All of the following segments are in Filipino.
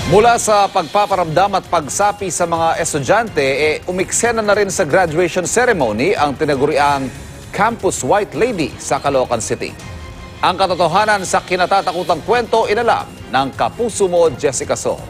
Mula sa pagpaparamdam at pagsapi sa mga estudyante, umiksena na rin sa graduation ceremony ang tinaguriang Campus White Lady sa Caloocan City. Ang katotohanan sa kinatatakutang kwento inalam ng kapuso mo Jessica So.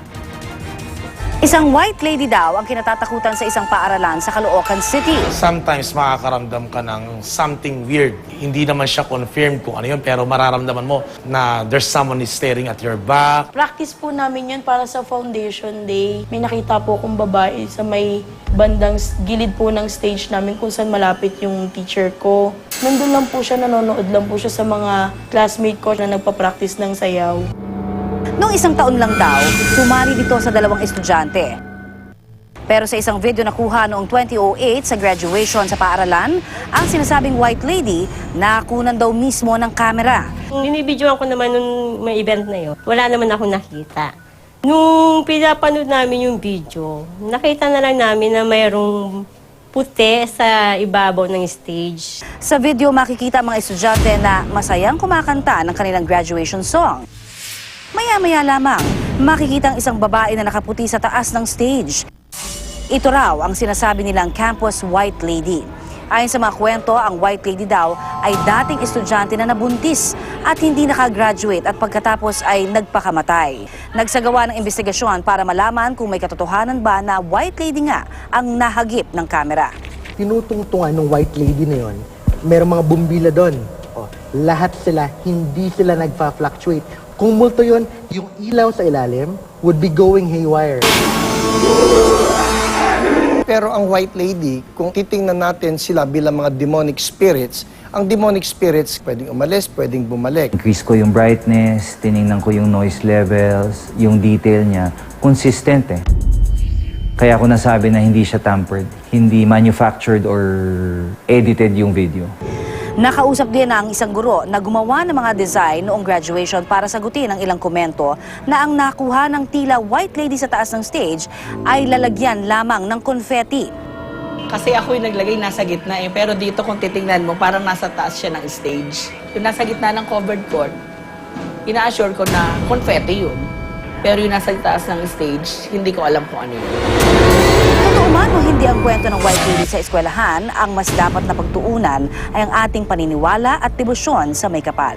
Isang white lady daw ang kinatatakutan sa isang paaralan sa Caloocan City. Sometimes makakaramdam ka ng something weird. Hindi naman siya confirmed kung ano yun, pero mararamdaman mo na there's someone is staring at your back. Practice po namin yun para sa foundation day. May nakita po akong babae sa may bandang gilid po ng stage namin kung saan malapit yung teacher ko. Nandun lang po siya, nanonood lang po siya sa mga classmate ko na nagpa-practice ng sayaw. Noong isang taon lang daw, sumali dito sa 2 estudyante. Pero sa isang video na kuha noong 2008 sa graduation sa paaralan, ang sinasabing white lady nakunan daw mismo ng kamera. Ninibidyoan ko naman nung may event na yun. Wala naman ako nakita. Nung pinapanood namin yung video, nakita na lang namin na mayroong puti sa ibabaw ng stage. Sa video makikita ang mga estudyante na masayang kumakanta ng kanilang graduation song. Maya-maya lamang, makikita ang isang babae na nakaputi sa taas ng stage. Ito raw ang sinasabi nilang Campus White Lady. Ayon sa mga kwento, ang White Lady daw ay dating estudyante na nabuntis at hindi nakagraduate at pagkatapos ay nagpakamatay. Nagsagawa ng investigasyon para malaman kung may katotohanan ba na White Lady nga ang nahagip ng kamera. Tinutungtungan ng White Lady na yun, merong mga bumbila doon. Lahat sila, hindi sila nagpa-fluctuate. Kung multo yun, yung ilaw sa ilalim would be going haywire. Pero ang White Lady, kung titingnan natin sila bilang mga demonic spirits, ang demonic spirits pwedeng umalis, pwedeng bumalik. Increase ko yung brightness, tiningnan ko yung noise levels, yung detail niya, consistent eh. Kaya ako nasabi na hindi siya tampered, hindi manufactured or edited yung video. Nakausap din ang isang guro na gumawa ng mga design noong graduation para sagutin ang ilang komento na ang nakuha ng tila white lady sa taas ng stage ay lalagyan lamang ng confetti. Kasi ako yung naglagay nasa gitna pero dito kung titingnan mo parang nasa taas siya ng stage. Yung nasa gitna ng covered court, ina-assure ko na confetti yun. Pero yung nasa taas ng stage, hindi ko alam kung ano yun. Totoo man o hindi ang kwento ng white lady sa eskwelahan, ang mas dapat na pagtuunan ay ang ating paniniwala at debosyon sa may kapal.